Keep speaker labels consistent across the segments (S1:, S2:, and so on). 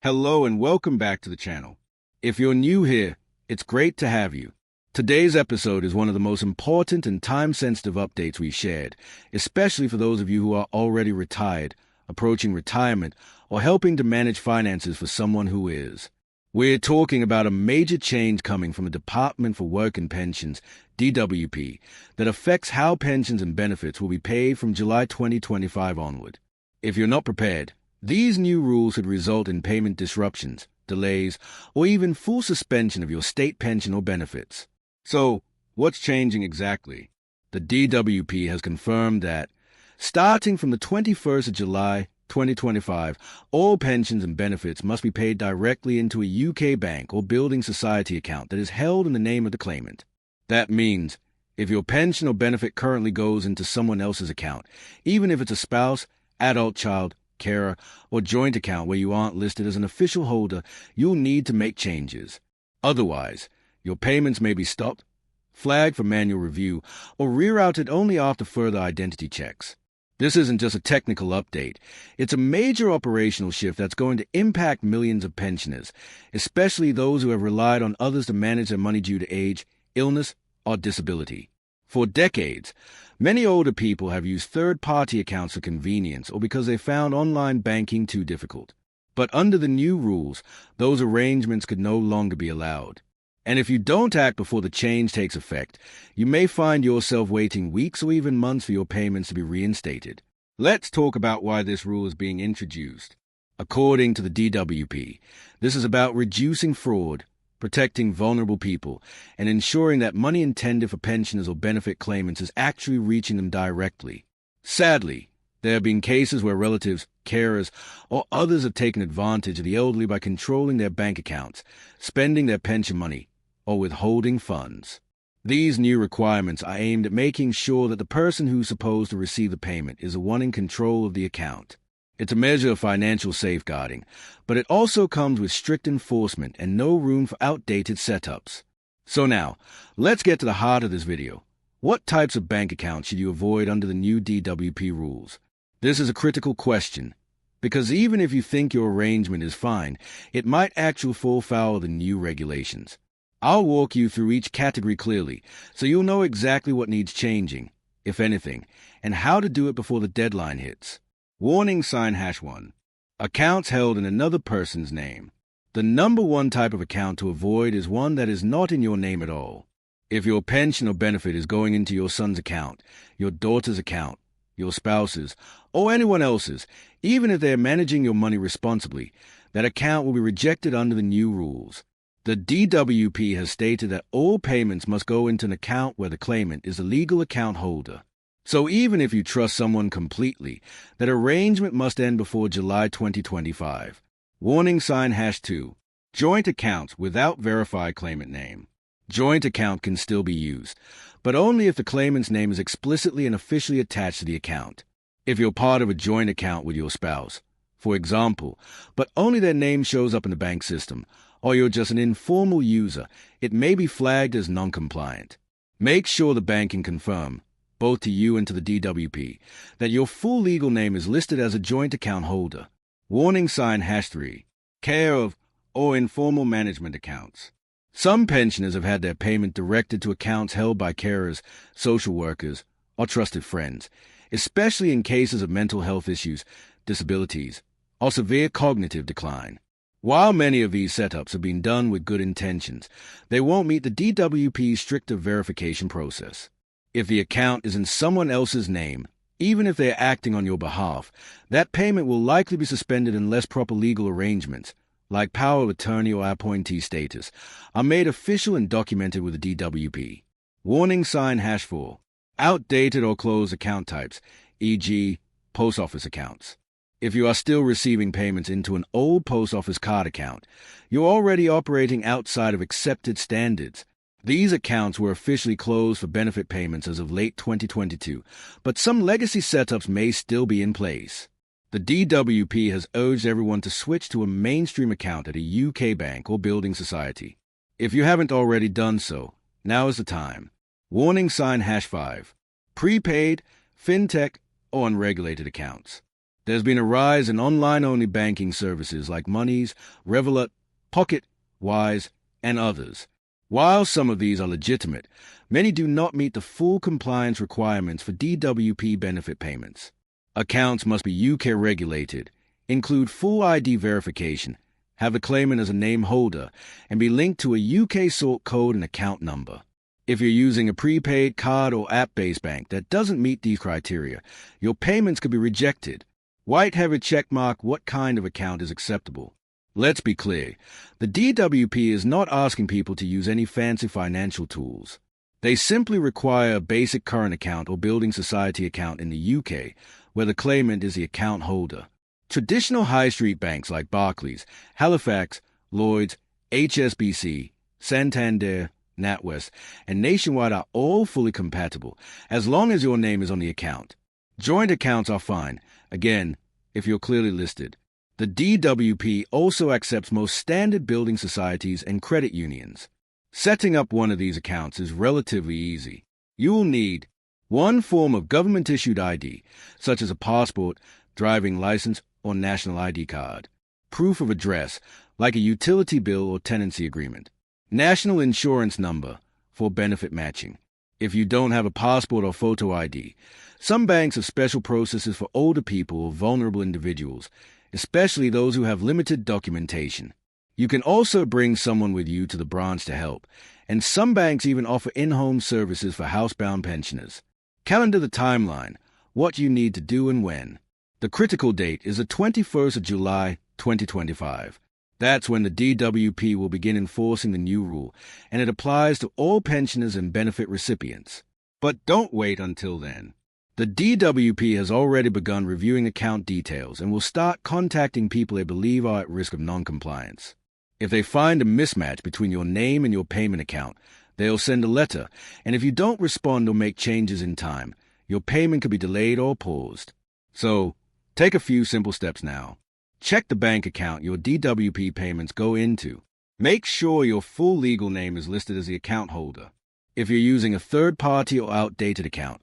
S1: Hello and welcome back to the channel. If you're new here, it's great to have you. Today's episode is one of the most important and time-sensitive updates we've shared, especially for those of you who are already retired, approaching retirement, or helping to manage finances for someone who is. We're talking about a major change coming from the Department for Work and Pensions, DWP, that affects how pensions and benefits will be paid from July 2025 onward. If you're not prepared, these new rules could result in payment disruptions, delays, or even full suspension of your state pension or benefits. So, what's changing exactly? The DWP has confirmed that, starting from the 21st of July 2025, all pensions and benefits must be paid directly into a UK bank or building society account that is held in the name of the claimant. That means, if your pension or benefit currently goes into someone else's account, even if it's a spouse, adult child, carer, or joint account where you aren't listed as an official holder, you'll need to make changes. Otherwise, your payments may be stopped, flagged for manual review, or rerouted only after further identity checks. This isn't just a technical update. It's a major operational shift that's going to impact millions of pensioners, especially those who have relied on others to manage their money due to age, illness, or disability. For decades, many older people have used third-party accounts for convenience or because they found online banking too difficult. But under the new rules, those arrangements could no longer be allowed. And if you don't act before the change takes effect, you may find yourself waiting weeks or even months for your payments to be reinstated. Let's talk about why this rule is being introduced. According to the DWP, this is about reducing fraud, protecting vulnerable people, and ensuring that money intended for pensioners or benefit claimants is actually reaching them directly. Sadly, there have been cases where relatives, carers, or others have taken advantage of the elderly by controlling their bank accounts, spending their pension money, or withholding funds. These new requirements are aimed at making sure that the person who's supposed to receive the payment is the one in control of the account. It's a measure of financial safeguarding, but it also comes with strict enforcement and no room for outdated setups. So now, let's get to the heart of this video. What types of bank accounts should you avoid under the new DWP rules? This is a critical question, because even if you think your arrangement is fine, it might actually fall foul of the new regulations. I'll walk you through each category clearly, so you'll know exactly what needs changing, if anything, and how to do it before the deadline hits. Warning sign #1. Accounts held in another person's name. The number one type of account to avoid is one that is not in your name at all. If your pension or benefit is going into your son's account, your daughter's account, your spouse's, or anyone else's, even if they are managing your money responsibly, that account will be rejected under the new rules. The DWP has stated that all payments must go into an account where the claimant is the legal account holder. So even if you trust someone completely, that arrangement must end before July 2025. Warning sign #2. Joint accounts without verified claimant name. Joint account can still be used, but only if the claimant's name is explicitly and officially attached to the account. If you're part of a joint account with your spouse, for example, but only their name shows up in the bank system, or you're just an informal user, it may be flagged as non-compliant. Make sure the bank can confirm, both to you and to the DWP, that your full legal name is listed as a joint account holder. Warning sign #3. Care of or informal management accounts. Some pensioners have had their payment directed to accounts held by carers, social workers, or trusted friends, especially in cases of mental health issues, disabilities, or severe cognitive decline. While many of these setups have been done with good intentions, they won't meet the DWP's stricter verification process. If the account is in someone else's name, even if they are acting on your behalf, that payment will likely be suspended unless proper legal arrangements, like power of attorney or appointee status, are made official and documented with the DWP. Warning sign #4. Outdated or closed account types, e.g., post office accounts. If you are still receiving payments into an old post office card account, you're already operating outside of accepted standards. These accounts were officially closed for benefit payments as of late 2022, but some legacy setups may still be in place. The DWP has urged everyone to switch to a mainstream account at a UK bank or building society. If you haven't already done so, now is the time. Warning sign #5. Prepaid, fintech, or unregulated accounts. There's been a rise in online-only banking services like Money's, Revolut, Pocket, Wise, and others. While some of these are legitimate, many do not meet the full compliance requirements for DWP benefit payments. Accounts must be UK regulated, include full ID verification, have the claimant as a name holder, and be linked to a UK sort code and account number. If you're using a prepaid card or app-based bank that doesn't meet these criteria, your payments could be rejected. White-heavy checkmark what kind of account is acceptable. Let's be clear, the DWP is not asking people to use any fancy financial tools. They simply require a basic current account or building society account in the UK, where the claimant is the account holder. Traditional high street banks like Barclays, Halifax, Lloyds, HSBC, Santander, NatWest, and Nationwide are all fully compatible, as long as your name is on the account. Joint accounts are fine, again, if you're clearly listed. The DWP also accepts most standard building societies and credit unions. Setting up one of these accounts is relatively easy. You will need one form of government-issued ID, such as a passport, driving license, or national ID card. Proof of address, like a utility bill or tenancy agreement. National insurance number for benefit matching. If you don't have a passport or photo ID, some banks have special processes for older people or vulnerable individuals, especially those who have limited documentation. You can also bring someone with you to the branch to help, and some banks even offer in-home services for housebound pensioners. Calendar the timeline, what you need to do and when. The critical date is the 21st of July, 2025. That's when the DWP will begin enforcing the new rule, and it applies to all pensioners and benefit recipients. But don't wait until then. The DWP has already begun reviewing account details and will start contacting people they believe are at risk of non-compliance. If they find a mismatch between your name and your payment account, they'll send a letter, and if you don't respond or make changes in time, your payment could be delayed or paused. So, take a few simple steps now. Check the bank account your DWP payments go into. Make sure your full legal name is listed as the account holder. If you're using a third-party or outdated account,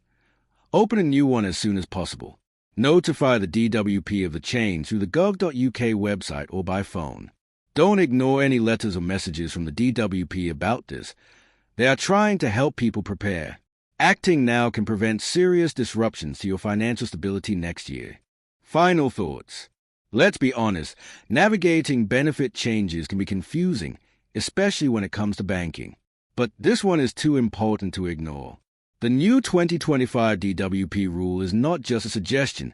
S1: open a new one as soon as possible. Notify the DWP of the change through the gov.uk website or by phone. Don't ignore any letters or messages from the DWP about this. They are trying to help people prepare. Acting now can prevent serious disruptions to your financial stability next year. Final thoughts. Let's be honest, navigating benefit changes can be confusing, especially when it comes to banking. But this one is too important to ignore. The new 2025 DWP rule is not just a suggestion,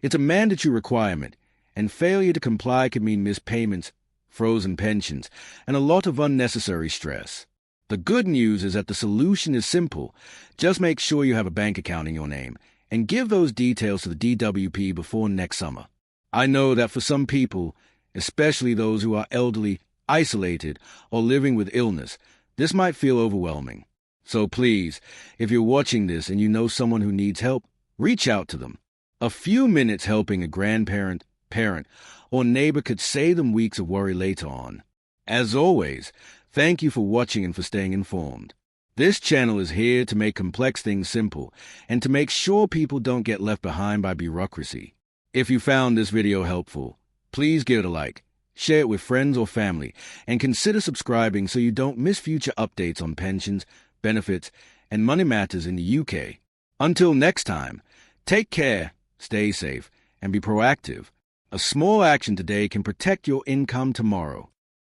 S1: it's a mandatory requirement, and failure to comply can mean missed payments, frozen pensions, and a lot of unnecessary stress. The good news is that the solution is simple. Just make sure you have a bank account in your name, and give those details to the DWP before next summer. I know that for some people, especially those who are elderly, isolated, or living with illness, this might feel overwhelming. So please, if you're watching this and you know someone who needs help, reach out to them. A few minutes helping a grandparent, parent, or neighbor could save them weeks of worry later on. As always, thank you for watching and for staying informed. This channel is here to make complex things simple and to make sure people don't get left behind by bureaucracy. If you found this video helpful, please give it a like, share it with friends or family, and consider subscribing so you don't miss future updates on pensions, benefits, and money matters in the UK. Until next time, take care, stay safe, and be proactive. A small action today can protect your income tomorrow.